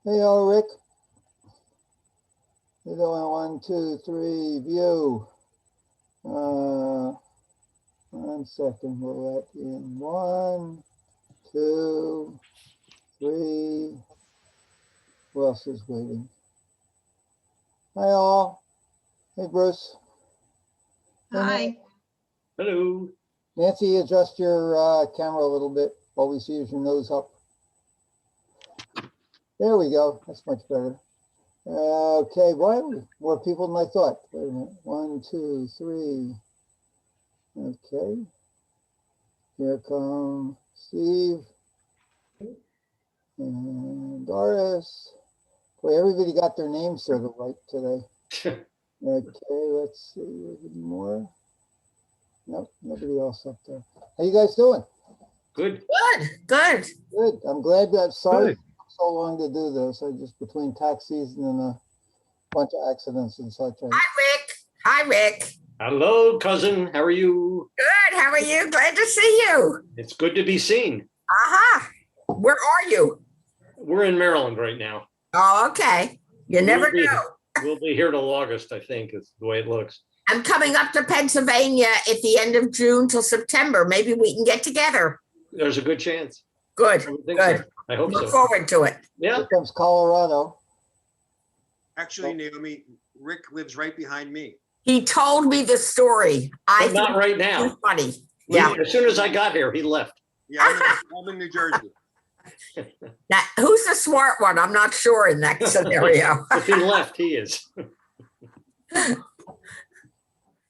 Hey, all, Rick. You're doing 1, 2, 3, view. 1 second, we'll let in 1, 2, 3. Who else is waiting? Hi, all. Hey, Bruce. Hi. Hello. Nancy, adjust your camera a little bit. All we see is your nose up. There we go. That's much better. Okay, boy, more people than I thought. Wait a minute. 1, 2, 3. Okay. Here come Steve and Doris. Boy, everybody got their names sort of right today. Okay, let's see. Any more? Nope, nobody else up there. How you guys doing? Good. Good. Good. I'm glad that. Sorry Good. it took so long to do this. I just between tax season and a bunch of accidents and such. Hi, Rick. Hello, cousin. How are you? Good. How are you? Glad to see you. It's good to be seen. Where are you? We're in Maryland right now. Oh, okay. You never We'll be- know. We'll be here till August, I think, is the way it looks. I'm coming up to Pennsylvania at the end of June till September. Maybe we can get together. There's a good chance. Good. I would think so. Good. I hope Look so. forward to it. Yeah. Here comes Colorado. Actually, Naomi, Rick lives right behind me. He told me the story. I But not think right it's now. funny. Yeah. As soon as I got here, he left. Yeah, I'm in New Jersey. Now, who's the smart one? I'm not sure in that scenario. If he left, he is.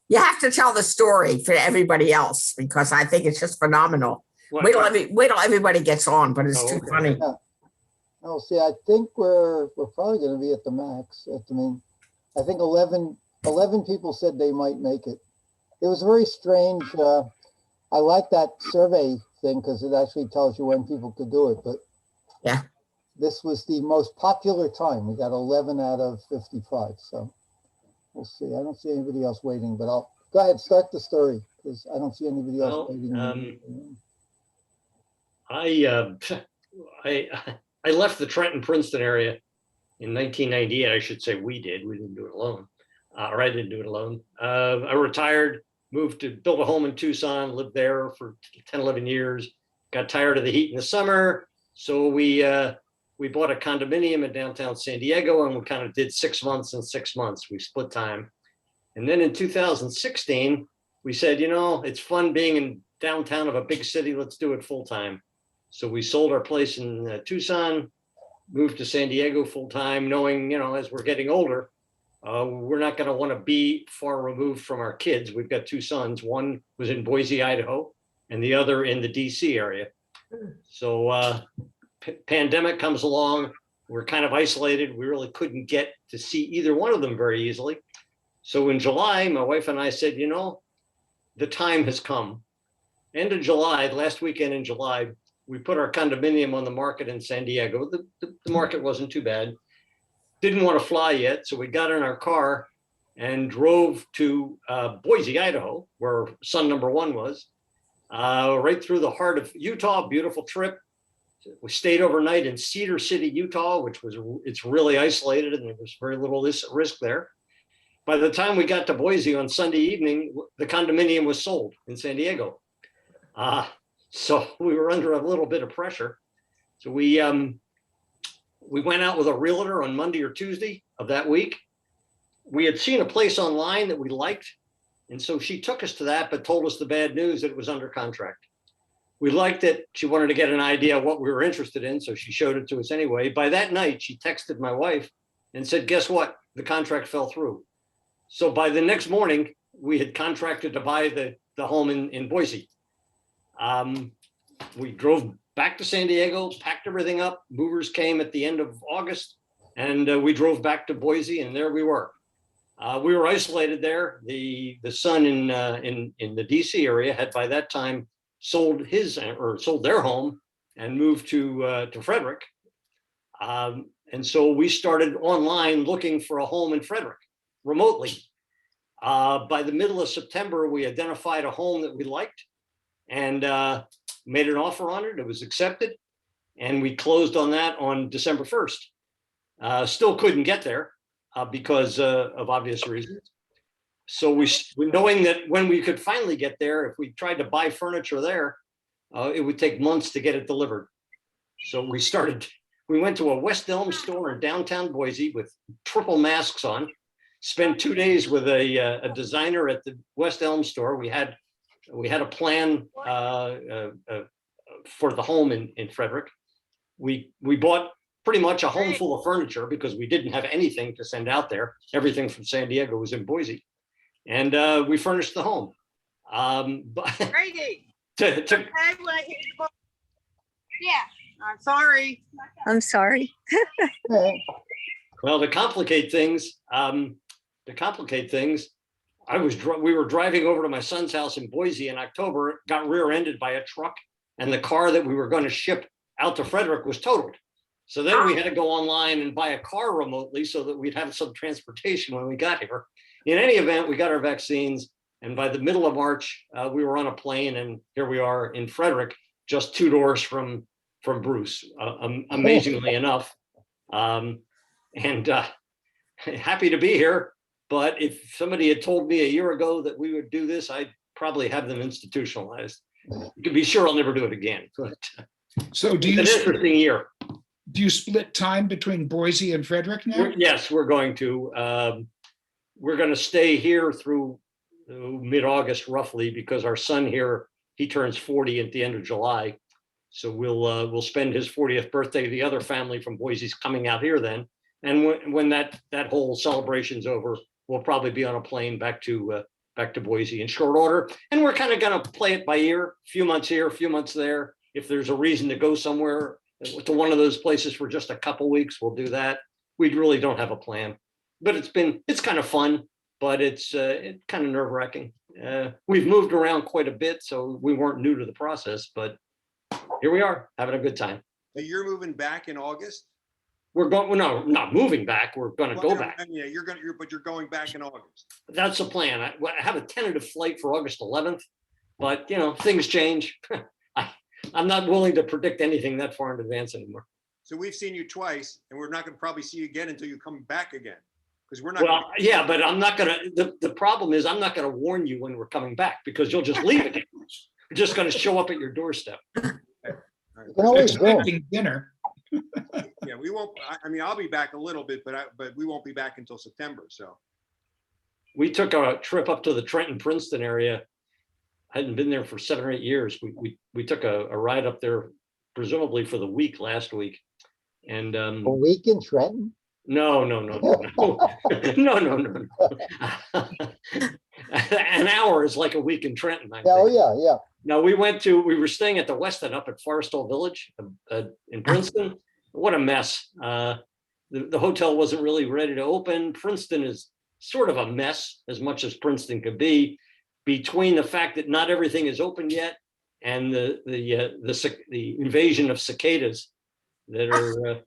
You have to tell the story for everybody else because I think it's just phenomenal. What? Wait till everybody gets on, but it's Oh, too okay. funny. Oh, see, I think we're probably going to be at the max. I think 11 people said they might make it. It was very strange. I like that survey thing because it actually tells you when people could do it. But Yeah. this was the most popular time. We got 11 out of 55. So we'll see. I don't see anybody else waiting, but I'll go ahead, start the story because I don't see anybody else Well, waiting. I left the Trenton Princeton area in 1998. I should say we did. We didn't do it alone. Or I didn't do it alone. I retired, moved to build a home in Tucson, lived there for 10, 11 years, got tired of the heat in the summer. So we bought a condominium in downtown San Diego and we kind of did 6 months and 6 months. We split time. And then in 2016, we said, it's fun being in downtown of a big city. Let's do it full time. So we sold our place in Tucson, moved to San Diego full time, knowing, as we're getting older, we're not going to want to be far removed from our kids. We've got 2 sons. One was in Boise, Idaho, and the other in the DC area. So pandemic comes along. We're kind of isolated. We really couldn't get to see either one of them very easily. So in July, my wife and I said, the time has come. End of July, last weekend in July, we put our condominium on the market in San Diego. The market wasn't too bad. Didn't want to fly yet, so we got in our car and drove to Boise, Idaho, where son number 1 was, right through the heart of Utah. Beautiful trip. We stayed overnight in Cedar City, Utah, it's really isolated and there was very little risk there. By the time we got to Boise on Sunday evening, the condominium was sold in San Diego. So we were under a little bit of pressure. So we went out with a realtor on Monday or Tuesday of that week. We had seen a place online that we liked. And so she took us to that, but told us the bad news that it was under contract. We liked it. She wanted to get an idea of what we were interested in. So she showed it to us anyway. By that night, she texted my wife and said, guess what? The contract fell through. So by the next morning, we had contracted to buy the home in Boise. We drove back to San Diego, packed everything up. Movers came at the end of August, and we drove back to Boise, and there we were. We were isolated there. The son in the DC area had by that time sold their home and moved to Frederick. And so we started online looking for a home in Frederick remotely. By the middle of September, we identified a home that we liked and made an offer on it. It was accepted. And we closed on that on December 1st. Still couldn't get there because of obvious reasons. So knowing that when we could finally get there, if we tried to buy furniture there, it would take months to get it delivered. So we went to a West Elm store in downtown Boise with triple masks on, spent 2 days with a designer at the West Elm store. We had a plan for the home in Frederick. We bought pretty much a home full of furniture because we didn't have anything to send out there. Everything from San Diego was in Boise. And we furnished the home. But Yeah. I'm sorry. I'm sorry. well, to complicate things, we were driving over to my son's house in Boise in October, got rear-ended by a truck, and the car that we were going to ship out to Frederick was totaled. So then we had to go online and buy a car remotely so that we'd have some transportation when we got here. In any event, we got our vaccines, and by the middle of March, we were on a plane, and here we are in Frederick, just 2 doors from Bruce, amazingly enough. And happy to be here. But if somebody had told me a year ago that we would do this, I'd probably have them institutionalized. You can be sure I'll never do it again. But So it's an interesting year. do you split time between Boise and Frederick now? Yes, we're going to. We're going to stay here through mid-August roughly, because our son here, he turns 40 at the end of July. So we'll spend his 40th birthday. The other family from Boise's coming out here then. And when that whole celebration's over, we'll probably be on a plane back to Boise in short order. And we're kind of going to play it by ear, a few months here, a few months there. If there's a reason to go somewhere to one of those places for just a couple weeks, we'll do that. We really don't have a plan, but it's kind of fun, but it's kind of nerve-wracking. We've moved around quite a bit, so we weren't new to the process, but here we are having a good time. So you're moving back in August? We're going, well, no, not moving back. We're going to go back. Yeah, but you're going back in August. That's the plan. I have a tentative flight for August 11th, but things change. I'm not willing to predict anything that far in advance anymore. So we've seen you twice, and we're not going to probably see you again until you come back again, because we're not. Well, yeah, but I'm not gonna. The problem is I'm not gonna warn you when we're coming back, because you'll just leave again. We're just gonna show up at your doorstep. You can always go. Expecting dinner. Yeah, we won't. I mean, I'll be back a little bit, but we won't be back until September. So We took a trip up to the Trenton Princeton area. I hadn't been there for 7 or 8 years. We took a ride up there, presumably for the week last week, and A week in Trenton? no. An hour is like a week in Trenton. I Yeah, oh, think. yeah. No, we were staying at the Westin up at Forrestal Village in Princeton. What a mess. The hotel wasn't really ready to open. Princeton is sort of a mess, as much as Princeton could be, between the fact that not everything is open yet and the invasion of cicadas that are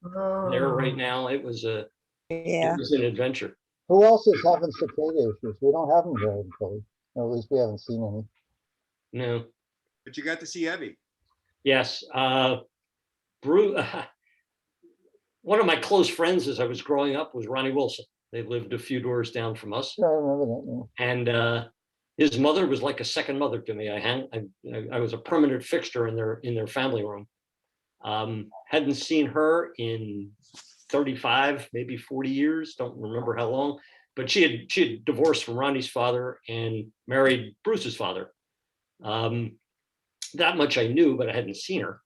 there right now. It was an adventure. Who else is having cicada issues? We don't have them here in Philly. Or at least we haven't seen any. No. but you got to see Evie. Yes. Bruce, one of my close friends as I was growing up was Ronnie Wilson. They lived a few doors down from us. Yeah, I remember that. Yeah. And his mother was like a second mother to me. I was a permanent fixture in their family room. Hadn't seen her in 35, maybe 40 years. Don't remember how long. But she had divorced from Ronnie's father and married Bruce's father. That much I knew, but I hadn't seen her.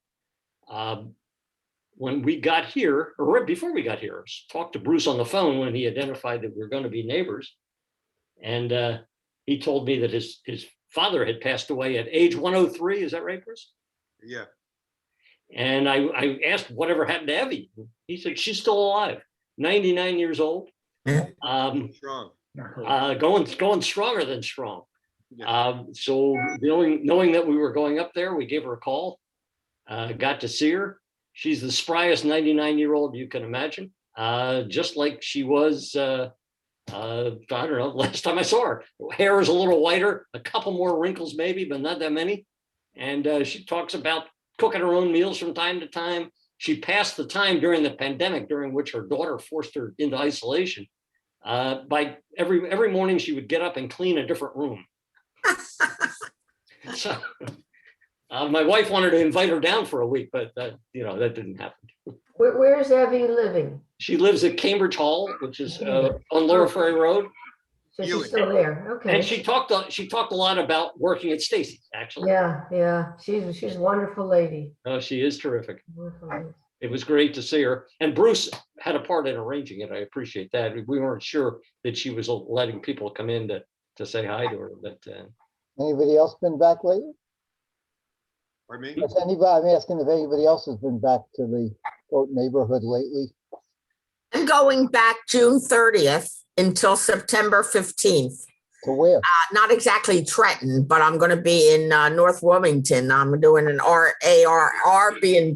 When we got here, or right before we got here, I talked to Bruce on the phone when he identified that we were going to be neighbors. And he told me that his father had passed away at age 103. Is that right, Bruce? Yeah. And I asked whatever happened to Evie. He said she's still alive, 99 years old. Strong. Going stronger than strong. Yeah. So knowing that we were going up there, we gave her a call, got to see her. She's the spryest 99-year-old you can imagine, just like she was, I don't know, last time I saw her. Hair is a little whiter, a couple more wrinkles maybe, but not that many. And she talks about cooking her own meals from time to time, she passed the time during the pandemic, during which her daughter forced her into isolation. By every morning, she would get up and clean a different room. So my wife wanted to invite her down for a week, but that didn't happen. Where is Abby living? She lives at Cambridge Hall, which is on Lower Ferry Road. So she's still there, okay. And she talked a lot about working at Stacy's, actually. Yeah, she's a wonderful lady. Oh, she is terrific. Wonderful lady. It was great to see her. And Bruce had a part in arranging it. I appreciate that. We weren't sure that she was letting people come in to say hi to her, but Anybody else been back lately? Pardon me? I'm asking if anybody else has been back to the quote neighborhood lately. I'm going back June 30th until September 15th. To where? Not exactly Trenton, but I'm going to be in North Wilmington. I'm doing an Airbnb,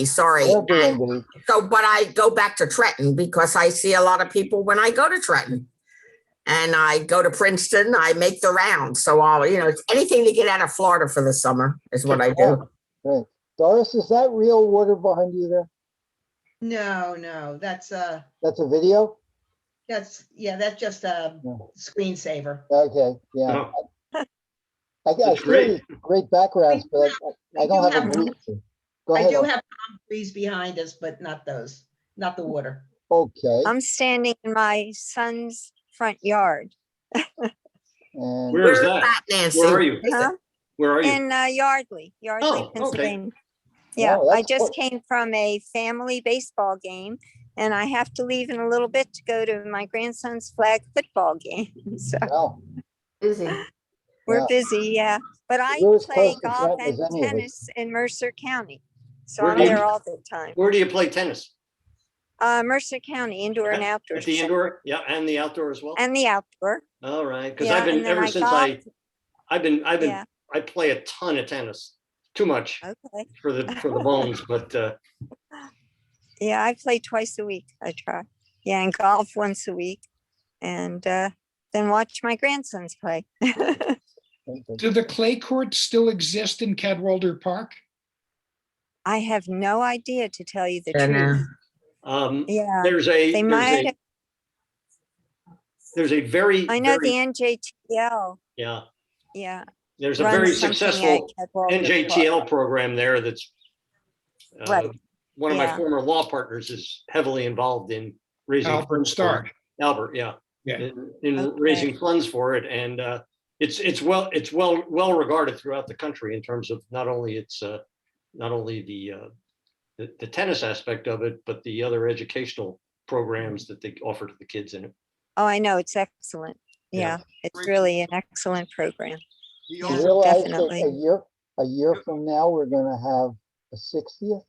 sorry. Airbnb. But I go back to Trenton because I see a lot of people when I go to Trenton. And I go to Princeton, I make the round. So it's anything to get out of Florida for the summer is what I do. Right. Doris, is that real water behind you there? No, that's a video? that's just a screensaver. Okay, yeah. no. I That's see great. these great backgrounds, but I don't have a have- reason. Go I ahead. do have palm trees behind us, but not those, not the water. Okay. I'm standing in my son's front yard And Where is Where's that? Nancy? Where are you? Huh? Where are you? in Yardley, Oh, okay. Pennsylvania. Yeah, Oh, I that's just close. came from a family baseball game and I have to leave in a little bit to go to my grandson's flag football game. So wow, Busy. we're Yeah. busy, yeah. But I You're as play close to golf Trenton as and any of us. tennis in Mercer County. So Where I'm do you- there all the time. Where do you play tennis? Mercer County, indoor and outdoor. At the center. indoor, yeah, and the outdoor as well. And the outdoor. All right, because Yeah, I've been and then ever I since golf. I Yeah, play a ton of tennis, too much okay. for the bones, but Yeah, I play twice a week. I try. Yeah, and golf once a week. And then watch my grandsons play. Do the clay courts still exist in Cadwalder Park? I have no idea, to tell you the And, truth. Yeah, there's they might have. a very I know very, the NJTL. yeah, Yeah. there's a runs very something successful at Cadwalader Park. NJTL program there that's Right, one of my yeah. former law partners is heavily involved in raising Albert funds for it. Stark. Albert, yeah. Yeah. In Okay. raising funds for it, and it's well regarded throughout the country in terms of not only the tennis aspect of it, but the other educational programs that they offer to the kids in it. Oh, I know. It's excellent. Yeah. Yeah, it's Great. really an excellent program. He you Yeah. also, realize that definitely. a year from now, we're gonna have a 60th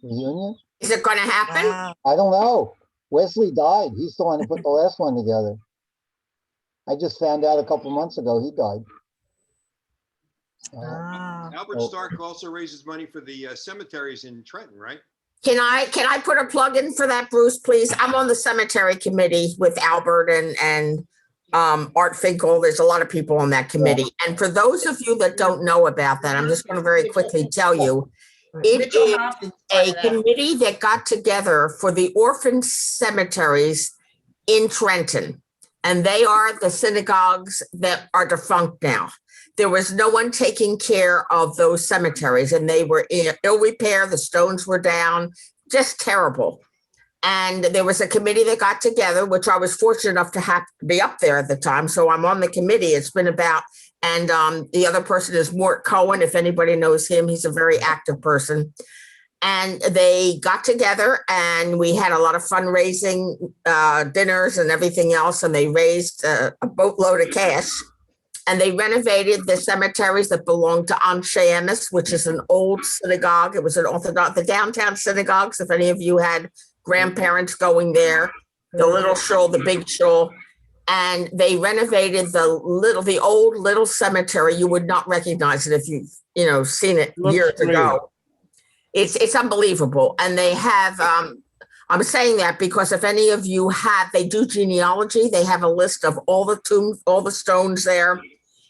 reunion? Is it going to happen? Wow. I don't know. Wesley died. He's the one who put the last one together. I just found out a couple months ago he died. Wow. Albert Oh. Stark also raises money for the cemeteries in Trenton, right? Can I put a plug in for that, Bruce, please? I'm on the cemetery committee with Albert and Art Finkel. There's a lot of people on that committee. And for those of you that don't know about that, I'm just going to very quickly tell you, it Mitchell is Hopkins a part of that. committee that got together for the orphan cemeteries in Trenton. And they are the synagogues that are defunct now. There was no one taking care of those cemeteries, and they were in ill repair. The stones were down, just terrible. And there was a committee that got together, which I was fortunate enough to have to be up there at the time. So I'm on the committee. It's been about, and the other person is Mort Cohen. If anybody knows him, he's a very active person. And they got together and we had a lot of fundraising dinners and everything else. And they raised a boatload of cash. And they renovated the cemeteries that belonged to Anshe Emes, which is an old synagogue. It was an Orthodox, the downtown synagogues, if any of you had grandparents going there, the little shul, the big shul. And they renovated the old little cemetery. You would not recognize it if you've, seen it Looks years great. ago. It's unbelievable. And they have, I'm saying that because if any of you they do genealogy, they have a list of all the tombs, all the stones there.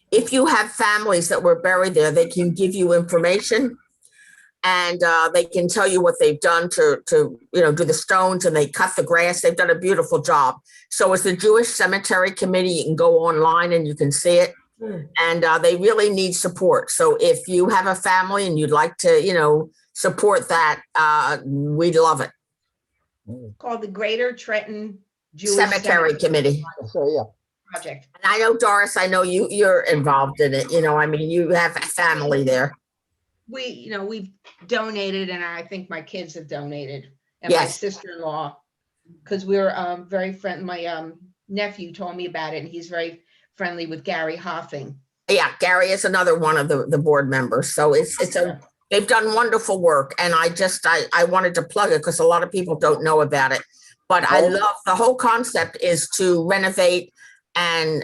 If you have families that were buried there, they can give you information. And they can tell you what they've done to do the stones, and they cut the grass. They've done a beautiful job. So it's the Jewish Cemetery Committee. You can go online and you can see it. And they really need support. So if you have a family and you'd like to, support that, we'd love it. Called the Greater Trenton Jewish Cemetery Committee. So, yeah. Project. And I know, Doris, I know you're involved in it. You have a family there. We've donated, and I think my kids have donated, and my Yes. sister-in-law, because we're very friend. My nephew told me about it, and he's very friendly with Gary Hoffing. Yeah, Gary is another one of the board members. So they've done wonderful work. And I wanted to plug it because a lot of people don't know about it. But I love the whole concept is to renovate and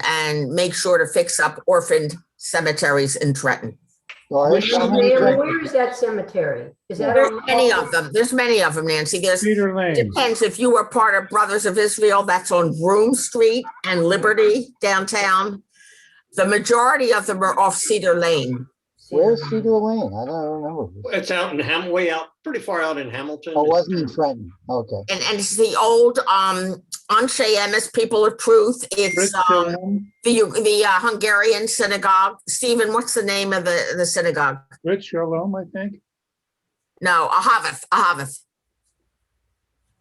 make sure to fix up orphaned cemeteries in Trenton. Doris, Which how cemetery? many Where Trenton- is that cemetery? Is that There's on- many of them. There's many of them, Nancy. Cedar Lane. Depends if you were part of Brothers of Israel, that's on Broome Street and Liberty downtown. The majority of them are off Cedar Lane. Where's Cedar Lane? I don't remember. It's out in way out, pretty far out in Hamilton. Oh, it wasn't in Trenton. Okay. And it's the old Anshe Emes People of Truth. It's the Hungarian synagogue. Stephen, what's the name of the synagogue? Rich Shalom, I think. No, Ahavath.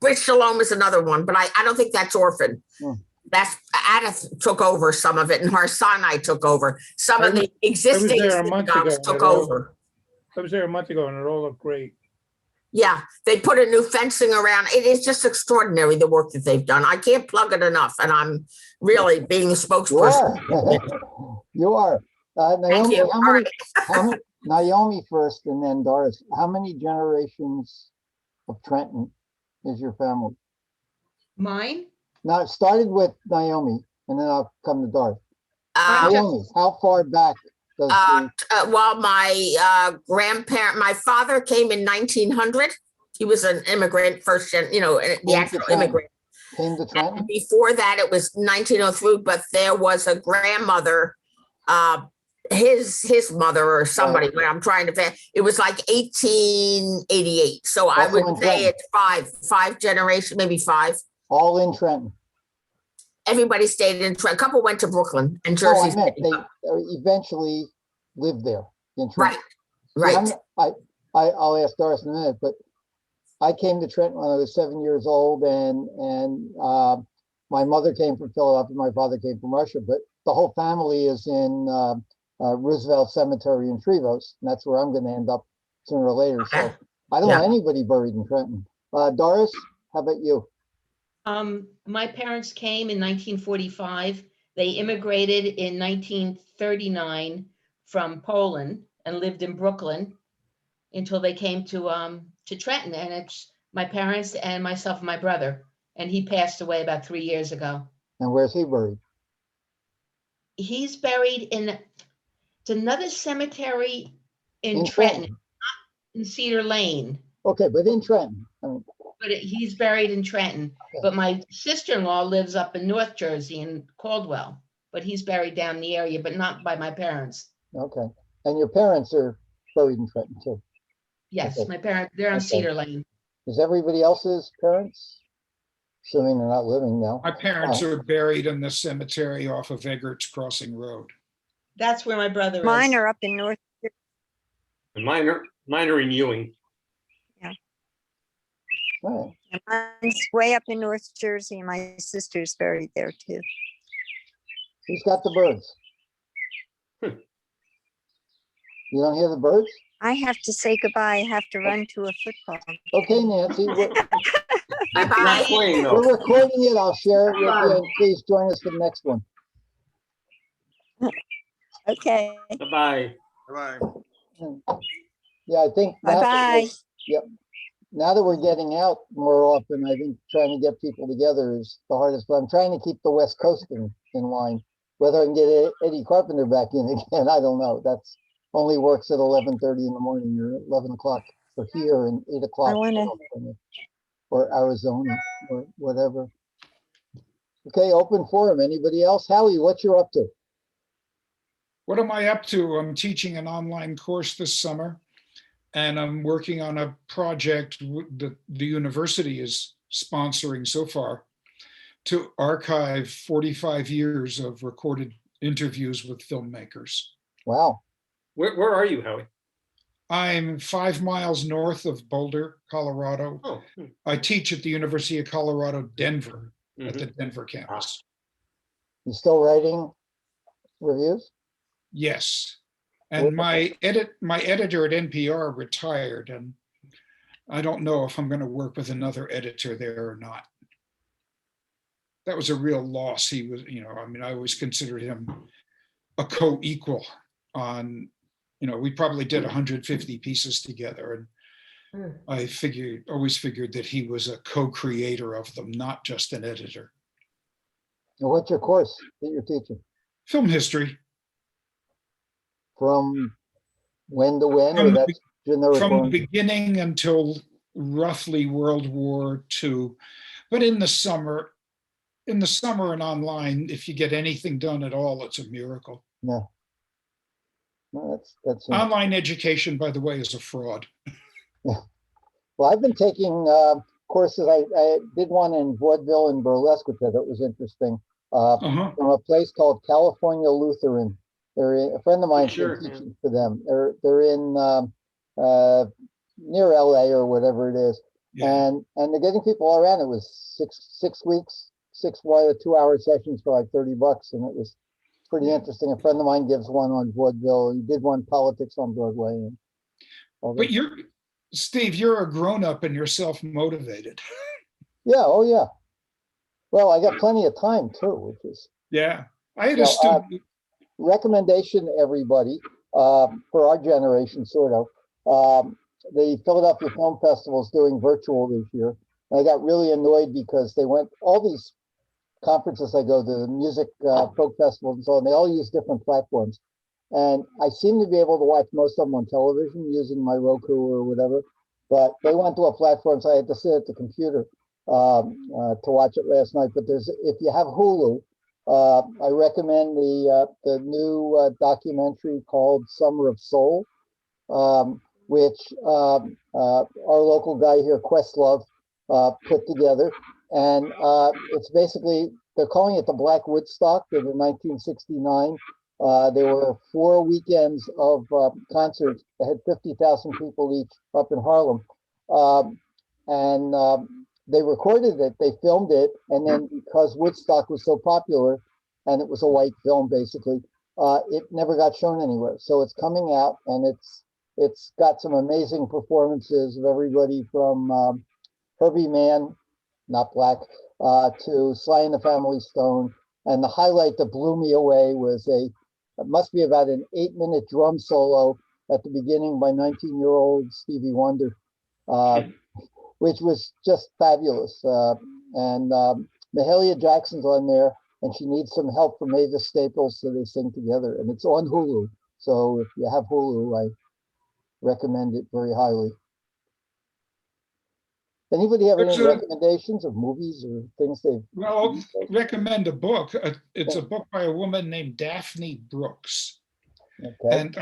Brit Shalom is another one, but I don't think that's orphan. That's Adath took over some of it, and Har Sinai took over. Some of the existing there a month synagogues ago, took and it all- over. I was there a month ago and it all looked great. Yeah, they put a new fencing around. It is just extraordinary, the work that they've done. I can't plug it enough, and I'm really being the You spokesperson. are. You are. Thank Naomi, you. how many, Naomi first and then Doris. How many generations of Trenton is your family? Mine? Now, it started with Naomi, and then I'll come to Doris. Uh, Naomi, how far back does Well, my my father came in 1900. He was an immigrant, first gen, the Came to actual Trenton. immigrant. came to Trenton? And before that, it was 1903, but there was a grandmother, his mother or somebody, when I'm trying to, it was like 1888. So I That's would in say Trenton. it's five generation, maybe five. All in Trenton? Everybody stayed in Trenton. A couple went to Brooklyn and No, I Jersey. meant City. they eventually lived there in Right, Trenton. right. Yeah, I'll ask Doris in a minute, but I came to Trenton when I was 7 years old, and my mother came from Philadelphia, my father came from Russia, but the whole family is in Roosevelt Cemetery in Trevose, and that's where I'm going to end up sooner or later. So Okay. I don't Yeah. know anybody buried in Trenton. Doris, how about you? My parents came in 1945. They immigrated in 1939 from Poland and lived in Brooklyn until they came to Trenton. And it's my parents and myself and my brother. And he passed away about 3 years ago. And where's he buried? He's buried in it's another cemetery in In Trenton, in Cedar Lane. Okay, but in Trenton. I mean, But he's buried in Trenton. But my sister-in-law lives up in North Jersey in Caldwell. But he's buried down in the area, but not by my parents. okay. And your parents are buried in Trenton too. Yes, Okay. my parents, they're on Okay. Cedar Lane. Is everybody else's parents? Assuming they're not living now. My parents are buried in the cemetery off of Eggert's Crossing Road. That's where my brother is. Mine are up in North. And mine are in Ewing. Right. Mine's way up in North Jersey. And my sister's buried there too. Who's got the birds? You don't hear the birds? I have to say goodbye. I have to run to a football. Okay, Nancy, Bye-bye. Not playing though. we're recording it. I'll share it with you, and please join us for the next one. Okay, Bye-bye. Bye. Yeah, I think. now that bye-bye. we're- Yep. Now that we're getting out more often, I think trying to get people together is the hardest, but I'm trying to keep the West Coast in line. Whether I can get Eddie Carpenter back in again, I don't know. That's only works at 11:30 in the morning or 11 o'clock for here and 8 o'clock. I wanna- Or Arizona or whatever. Okay, open forum. Anybody else? Howie, what you're up to? What am I up to? I'm teaching an online course this summer. And I'm working on a project that the university is sponsoring so far to archive 45 years of recorded interviews with filmmakers. Wow. Where are you, Howie? I'm 5 miles north of Boulder, Colorado. Oh. I teach at the University of Colorado, Denver, at Mhm. the Denver campus. You still writing reviews? Yes. And my editor at NPR retired, and I don't know if I'm going to work with another editor there or not. That was a real loss. He was, I mean, I always considered him a co-equal on, we probably did 150 pieces together. And I always figured that he was a co-creator of them, not just an editor. And what's your course that you're teaching? Film history. From when to when, or From that's generic? From the beginning until roughly World War II. But in the summer and online, if you get anything done at all, it's a miracle. No. No, that's Online education, by the way, is a fraud. Well, I've been taking courses. I did one in vaudeville and burlesque, which I thought was interesting, from a place called California Lutheran. A friend of mine's been teaching for them. They're in near LA or whatever it is. Yeah. And they're getting people all around. It was six weeks, 6 2-hour sessions for like $30, and it was pretty interesting. A friend of mine gives one on vaudeville. He did one politics on Broadway. And but Steve, you're a grown-up and you're self-motivated. Yeah. Oh yeah. Well, I got plenty of time too, which is. Yeah. I had a student. Recommendation to everybody for our generation, sort of. The Philadelphia Film Festival is doing virtual this year. And I got really annoyed because they went, all these conferences I go to, the music folk festivals and so on, they all use different platforms. And I seem to be able to watch most of them on television using my Roku or whatever. But they went to a platform, so I had to sit at the computer to watch it last night. But if you have Hulu, I recommend the new documentary called Summer of Soul, which our local guy here, Questlove, put together. And it's basically, they're calling it the Black Woodstock in 1969. There were 4 weekends of concerts that had 50,000 people each up in Harlem. They recorded it, they filmed it, and then because Woodstock was so popular, and it was a white film basically, it never got shown anywhere. So it's coming out, and it's got some amazing performances of everybody from Herbie Mann, not black, to Sly and the Family Stone. And the highlight that blew me away was it must be about an 8-minute drum solo at the beginning by 19-year-old Stevie Wonder, which was just fabulous. Mahalia Jackson's on there, and she needs some help from Mavis Staples, so they sing together. And it's on Hulu. So if you have Hulu, I recommend it very highly. Anybody have any recommendations of movies or things they've? Well, I'll recommend a book. It's a book by a woman named Daphne Brooks. Okay. And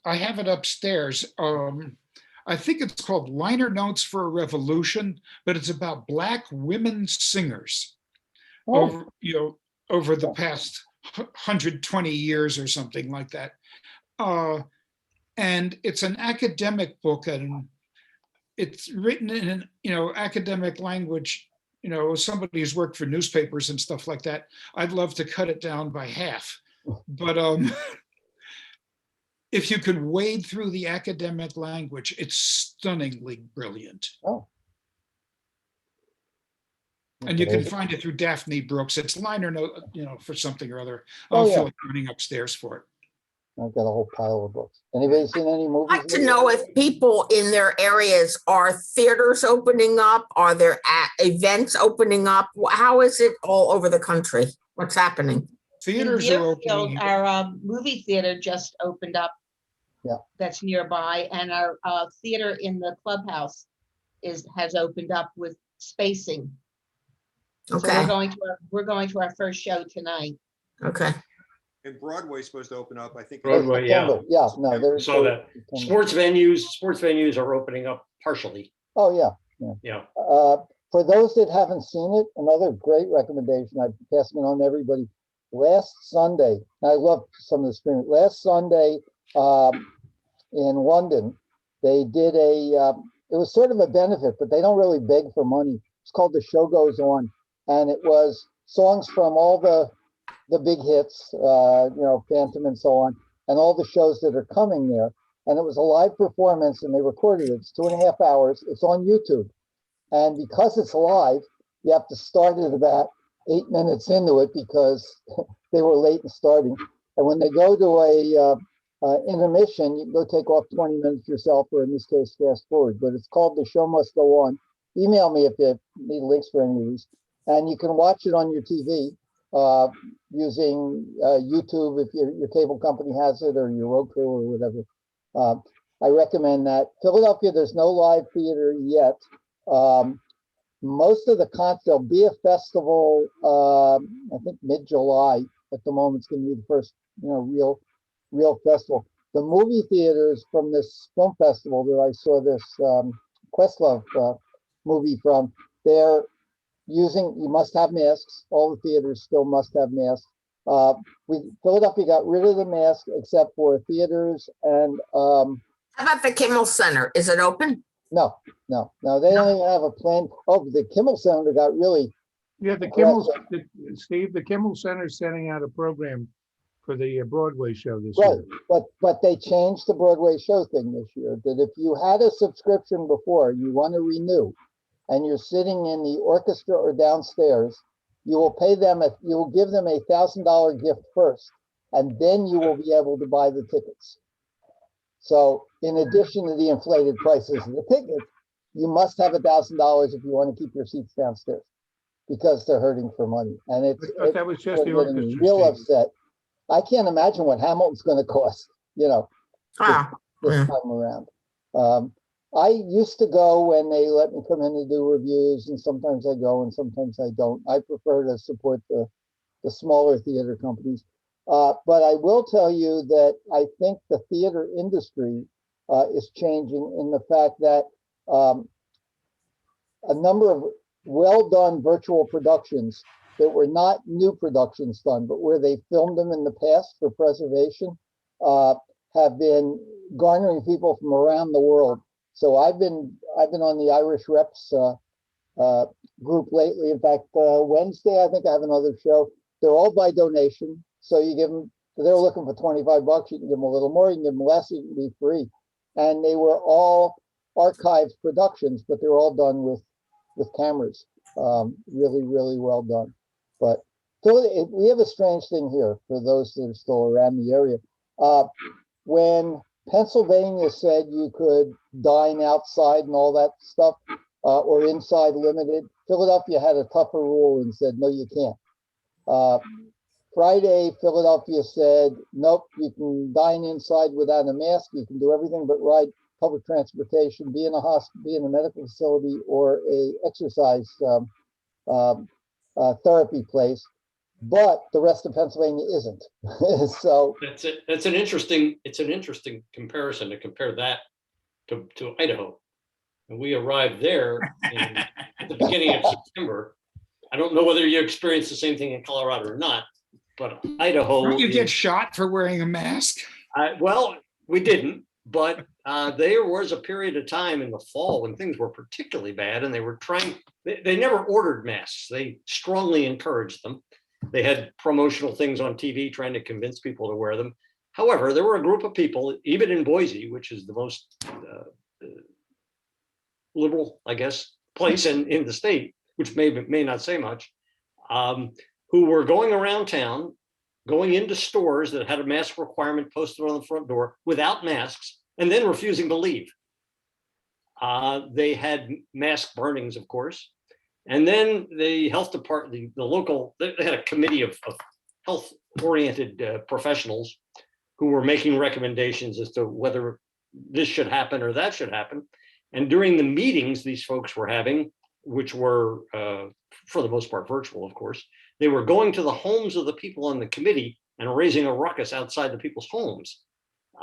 I have it upstairs. I think it's called Liner Notes for a Revolution, but it's about Black women singers over the past 120 years or something like that. And it's an academic book, and it's written in academic language. Somebody who's worked for newspapers and stuff like that, I'd love to cut it down by half. But if you can wade through the academic language, it's stunningly brilliant. Oh. And you can find it through Daphne Brooks. It's liner note, for something or other. I'll feel like running upstairs for it. I've got a whole pile of books. Anybody seen any movies? I'd like to know if people in their areas, are theaters opening up? Are there events opening up? How is it all over the country? What's happening? Theaters are opening. Our movie theater just opened up. Yeah. That's nearby, and our theater in the clubhouse has opened up with spacing. Okay. So we're going to our first show tonight. Okay. And Broadway's supposed to open up, I think. Broadway, yeah. September. Yeah, no, they're. Saw that. September. Sports venues are opening up partially. Oh, yeah. Yeah. For those that haven't seen it, another great recommendation, I'm passing it on to everybody. Last Sunday, I love some of the screen. Last Sunday in London, they did it was sort of a benefit, but they don't really beg for money. It's called The Show Goes On. And it was songs from all the big hits, Phantom and so on, and all the shows that are coming there. And it was a live performance and they recorded it. It's 2.5 hours. It's on YouTube. And because it's live, you have to start it about 8 minutes into it because they were late in starting. And when they go to a intermission, you can go take off 20 minutes yourself, or in this case, fast forward. But it's called The Show Must Go On. Email me if you need links for any of these. And you can watch it on your TV using YouTube if your cable company has it, or your Roku or whatever. I recommend that. Philadelphia, there's no live theater yet. Most of the there'll be a festival, I think mid-July. At the moment, it's going to be the first, real festival. The movie theaters from this film festival that I saw this Questlove movie from, they're you must have masks. All the theaters still must have masks. Philadelphia got rid of the mask except for theaters and How about the Kimmel Center? Is it open? no, they don't even have a plan. Oh, the Kimmel Center got really Yeah, Steve, the Kimmel Center is sending out a program for the Broadway show this right, year. but they changed the Broadway show thing this year. That if you had a subscription before, you want to renew, and you're sitting in the orchestra or downstairs, you will give them $1,000 gift first, and then you will be able to buy the tickets. So in addition to the inflated prices of the tickets, you must have $1,000 if you want to keep your seats downstairs, because they're hurting for money. And I thought that was just the orchestra. Real Steve. upset. I can't imagine what Hamilton's going to cost, this Ah, time around. I used to go when they let me come in to do reviews, and sometimes I go and sometimes I don't. I prefer to support the smaller theater companies. But I will tell you that I think the theater industry is changing in the fact that a number of well-done virtual productions that were not new productions done, but where they filmed them in the past for preservation, have been garnering people from around the world. So I've been on the Irish Reps group lately. In fact, Wednesday, I think I have another show. They're all by donation. So you give them, they're looking for $25. You can give them a little more, you can give them less, you can be free. And they were all archived productions, but they're all done with cameras. Really, really well done. But we have a strange thing here for those that are still around the area. When Pennsylvania said you could dine outside and all that stuff, or inside limited, Philadelphia had a tougher rule and said, no, you can't. Friday, Philadelphia said, nope, you can dine inside without a mask. You can do everything but ride public transportation, be in a hospital, be in a medical facility, or a exercise therapy place. But the rest of Pennsylvania isn't. So It's an interesting comparison to compare that to Idaho. And we arrived there at the beginning of September. I don't know whether you experienced the same thing in Colorado or not, but Idaho. Don't you get shot for wearing a mask? Well, we didn't, but there was a period of time in the fall when things were particularly bad, and they were they never ordered masks. They strongly encouraged them. They had promotional things on TV trying to convince people to wear them. However, there were a group of people, even in Boise, which is the most liberal, I guess, place in the state, which may not say much, who were going around town, going into stores that had a mask requirement posted on the front door without masks, and then refusing to leave. They had mask burnings, of course. And then the health department, they had a committee of health-oriented professionals who were making recommendations as to whether this should happen or that should happen. And during the meetings these folks were having, which were, for the most part, virtual, of course, they were going to the homes of the people on the committee and raising a ruckus outside the people's homes,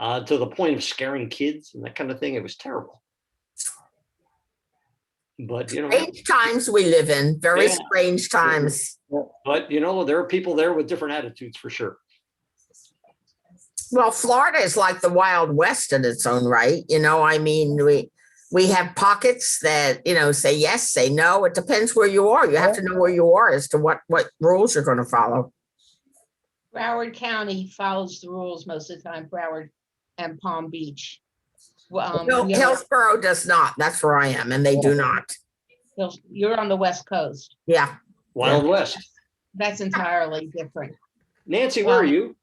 to the point of scaring kids and that kind of thing. It was terrible. But, Strange times we live in, very Yeah. strange times. but, there are people there with different attitudes for sure. Well, Florida is like the Wild West in its own right. I mean, we have pockets that, say yes, say no. It depends where you are. You have to know where you are as to what rules you're going to follow. Broward County follows the rules most of the time, Broward and Palm Beach. Well, No, Hillsborough does not. That's where I am, and they do not. you're on the West Coast. Yeah. Wild West. That's entirely different. Nancy, where are you?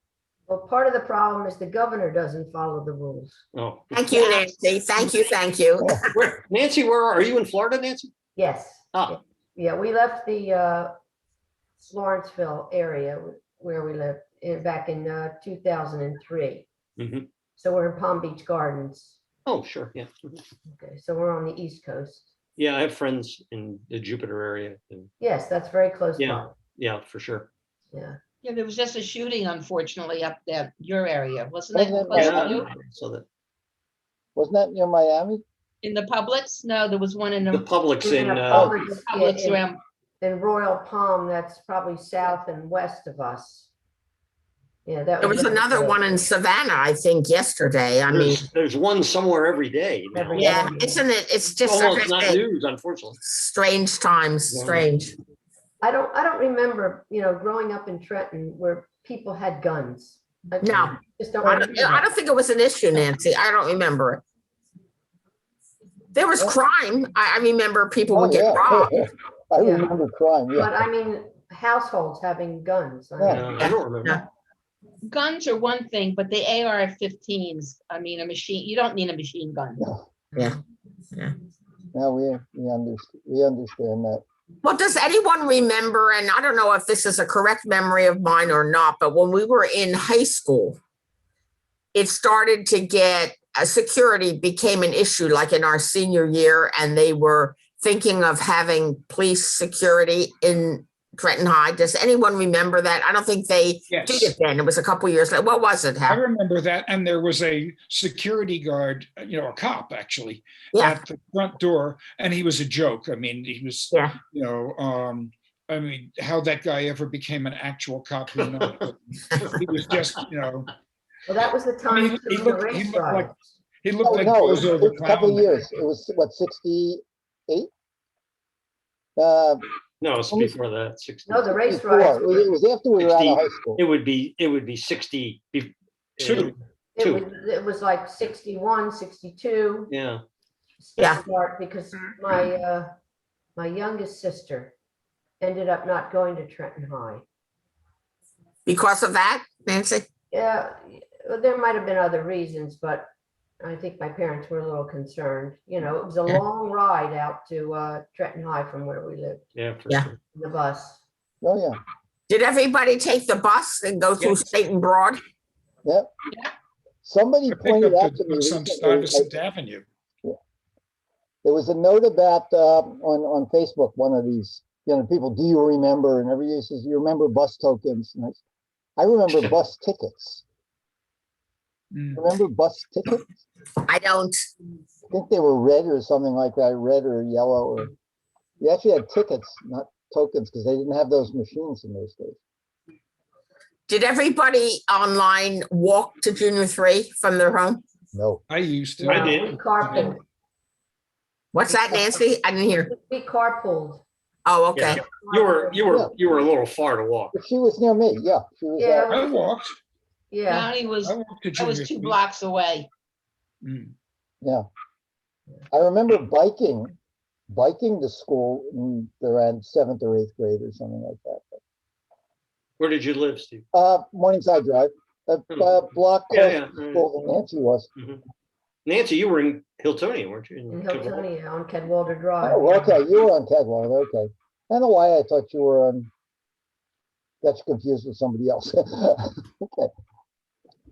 Well, part of the problem is the governor doesn't follow the rules. Oh, Thank you, Nancy. Thank you. Thank you. Nancy, where are you in Florida, Nancy? Yes. Ah. Yeah, we left the Lawrenceville area where we lived back in 2003. Mhm. So we're in Palm Beach Gardens. Oh, sure. Yeah. Mhm. Okay, so we're on the East Coast. Yeah, I have friends in the Jupiter area. Yes, that's very close by. Yeah, for sure. Yeah. Yeah, there was just a shooting, unfortunately, up there, your area, wasn't it? Wasn't it Close to Yeah, you? so that Wasn't that near Miami? In the Publix? No, there was one in the the Publix Even in, a Publix, Publix in- around. in Royal Palm, that's probably south and west of us. Yeah, that There was another one in Savannah, I think, yesterday. I mean, there's one somewhere every day. now. Every yeah, day. isn't it? It's just Almost like I not say, news, unfortunately. strange times, Yeah. strange. I don't remember, growing up in Trenton where people had guns. I No. just don't I remember. don't think it was an issue, Nancy. I don't remember it. There was crime. I remember people would get robbed. I Yeah. remember crime, But yeah. I mean, households having guns. I Yeah. mean, I don't remember. Yeah. Guns are one thing, but the AR-15s, I mean, a machine, you don't need a machine gun. Now we understand that. Well, does anyone remember, and I don't know if this is a correct memory of mine or not, but when we were in high school, it started to get, security became an issue like in our senior year, and they were thinking of having police security in Trenton High. Does anyone remember that? I don't think they Yes. did it then. It was a couple years later. What was it? I Hal? remember that, and there was a security guard, a cop actually, Yeah. at the front door, and he was a joke. I mean, he was, Yeah. I mean, how that guy ever became an actual cop, who knows? But he was just, well, that was the I time mean, of he the looked race like riots. he looked like No, Bozo the it's a couple Clown. of years. It was what, 68? No, it's before that, 60. No, the race Before. riots. It was after we were out of 60. high school. It would be 60. Two. It was like 61, 62. Yeah. Yeah. Start because my youngest sister ended up not going to Trenton High. Because of that, Nancy? Yeah, there might have been other reasons, but I think my parents were a little concerned. It was a Yeah. long ride out to Trenton High from where we lived Yeah. For Yeah. sure. in the bus. Oh, yeah. Did everybody take the bus and go through Yes. State and Broad? Yep. Somebody I picked pointed up out to me on some recently, Stuyvesant Avenue. there was a note about on Facebook, one of these, people, do you remember? And everybody says, you remember bus tokens? And I remember bus tickets. Mm. Remember bus tickets? I don't. I think they were red or something like that, red or yellow, or you actually had tickets, not tokens, because they didn't have those machines in those days. Did everybody online walk to Junior 3 from their home? No. I used to. No, I did. We carpooled. What's that, Nancy? I didn't hear. We carpooled. Oh, okay. Yeah. You were a little far to walk. But she was near me, yeah. She was, Yeah. I walked. Yeah, County was, I walked to I was junior 2 school. blocks away. Mm. yeah. I remember biking to school around 7th or 8th grade or something like that. Where did you live, Steve? Morningside Drive, a block Yeah, close yeah. to school than Nancy was. Nancy, you were in Hiltonia, weren't you? in Hiltonia on Cadwalder Drive. Oh, okay, you were on Cadwalader, okay. I don't know why I thought you were on, got you confused with somebody else. Okay.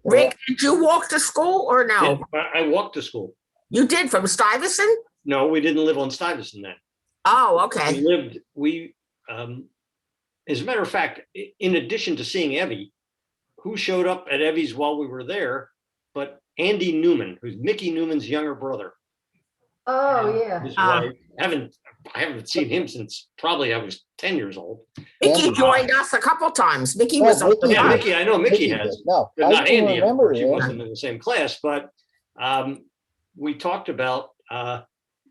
Rick, did you walk to school or no? Yeah, I walked to school. You did from Stuyvesant? No, we didn't live on Stuyvesant then. Oh, okay. As a matter of fact, in addition to seeing Evie, who showed up at Evie's while we were there, but Andy Newman, who's Mickey Newman's younger brother. Oh, And yeah. His Ah. wife. I haven't seen him since probably I was 10 years old. Mickey Andy. joined us a couple times. Mickey No, was on the Mickey Yeah, did. line. Mickey, I know Mickey Mickey has, did. No, but I not even Andy, of remember course. He Andy. wasn't in the same class, but we talked about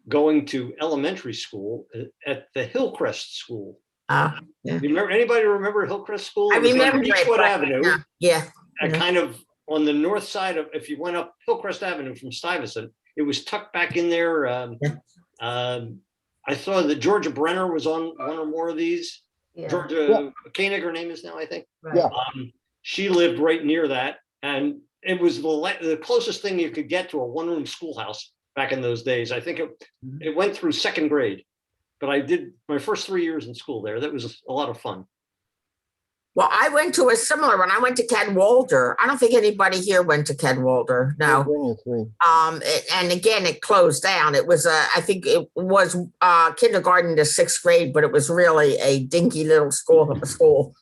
going to elementary school at the Hillcrest School. Yeah. You remember, anybody remember Hillcrest School? I It was on remember it, Beechwood but- Avenue, Yeah. and Yeah. kind of on the north side of, if you went up Hillcrest Avenue from Stuyvesant, it was tucked back in there. I saw that Georgia Brenner was on one or more of these. Yeah, Georgia Koenig, her name is now, I think. right. Yeah. She lived right near that, and it was the closest thing you could get to a one-room schoolhouse back in those days. I think it went through second grade, but I did my first 3 years in school there. That was a lot of fun. Well, I went to a similar one. I went to Cadwalder. I don't think anybody here went to Cadwalder. No. Virginia 3. And again, it closed down. It was, I think it was kindergarten to sixth grade, but it was really a dinky little school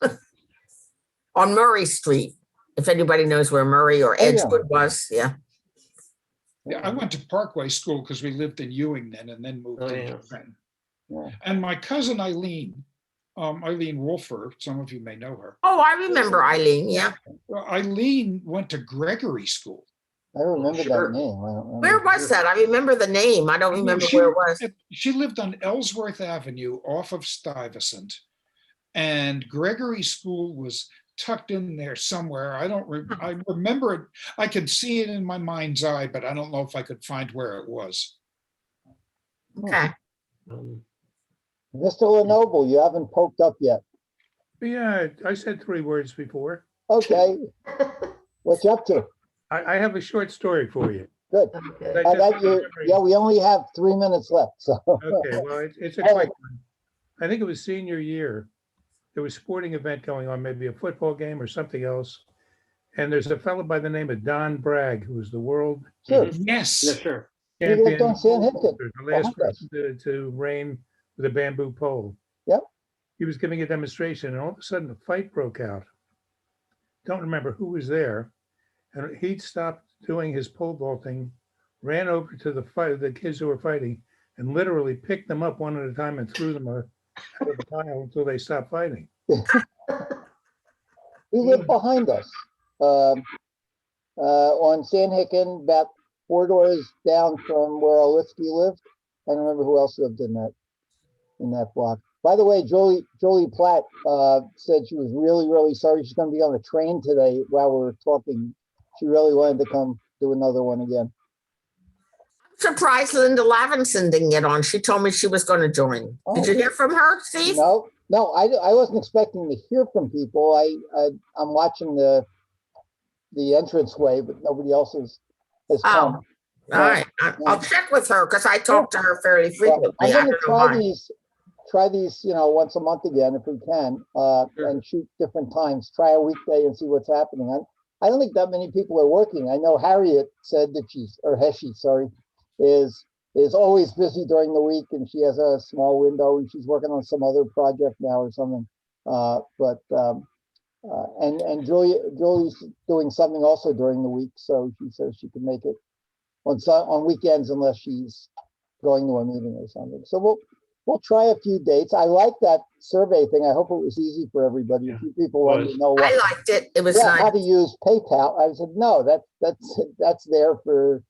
on Murray Street. If anybody knows where Murray or Oh, yeah. Edgewood was, yeah. Yeah, I went to Parkway School because we lived in Ewing then and then moved Oh, to yeah. Trenton. Yeah. And my cousin Eileen Wolfer, some of you may know her. Oh, I remember Eileen. Yeah. Well, Eileen went to Gregory School. I remember Sure. that name. I don't remember. Where was that? I remember the name. I don't remember where it was. She lived on Ellsworth Avenue off of Stuyvesant. And Gregory School was tucked in there somewhere. I remember it. I could see it in my mind's eye, but I don't know if I could find where it was. Okay. Mr. Lenobel, you haven't poked up yet. Yeah, I said 3 words before. Okay, what you up to? I have a short story for you. Good. Okay. I just That you, remember- yeah, we only have 3 minutes left, so. Okay, well, it's a quick one. I think it was senior year. There was a sporting event going on, maybe a football game or something else. And there's a fellow by the name of Don Bragg, who was the world Sure. Yes. Yeah, sure. He lived champion, on San Hitkin. the last behind us. person to reign with a bamboo pole. Yep. He was giving a demonstration, and all of a sudden a fight broke out. Don't remember who was there. And he stopped doing his pole vaulting, ran over to the kids who were fighting, and literally picked them up one at a time and threw them out of the pile until they stopped fighting. He lived behind us, on San Hitkin, about 4 doors down from where Olitsky lived. I don't remember who else lived in that block. By the way, Jolie Platt said she was really, really sorry. She's going to be on a train today while we were talking. She really wanted to come do another one again. Surprised Linda Lavinson didn't get on. She told me she was going to join. Did you hear from her, Steve? No, I wasn't expecting to hear from people. I'm watching the entranceway, but nobody else has come. All right. I'll check with her because I talk to her fairly frequently. I'm I going to don't know why. try these, once a month again if we can, and shoot different times. Try a weekday and see what's happening. I don't think that many people are working. I know Harriet said that Heshy, is always busy during the week, and she has a small window, and she's working on some other project now or something. And Julie's doing something also during the week, so she says she can make it on weekends unless she's going to a meeting or something. So we'll try a few dates. I like that survey thing. I hope it was easy for everybody. A few people wanted to know I liked it. It was how nice. to use PayPal. I said, no, that's there for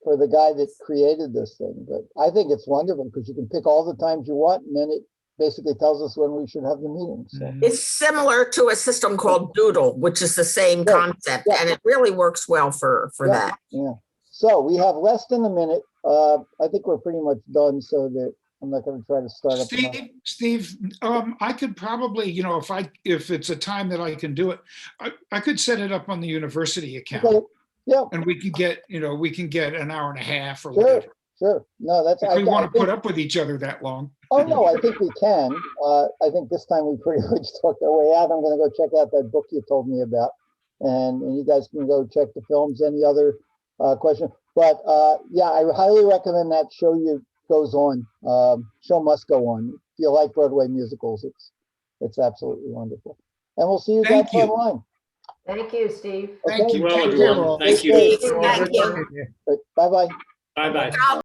the guy that created this thing. But I think it's wonderful because you can pick all the times you want, and then it basically tells us when we should have the meeting. So It's similar to a system called Doodle, which is the same Yeah. concept, Yeah. and it really works well for that. Yeah. So we have less than a minute. I think we're pretty much done, so that I'm not going to try to start up. Steve, I could probably, if it's a time that I can do it, I could set it up on the university account. Okay. Yeah, And we can get an hour and a half or whatever. sure. No, that's. If we want to put up with each other that long. Oh, no, I think we can. I think this time we pretty much talked our way out. I'm going to go check out that book you told me about. And you guys can go check the films. Any other question? But yeah, I highly recommend that show goes on. Show must go on. If you like Broadway musicals, it's absolutely wonderful. And we'll see you guys Thank you. online. Thank you, Steve. Thank Okay. you. Well, Take everyone, care all. thank you. Thank you. Thank you. Bye-bye. Bye-bye.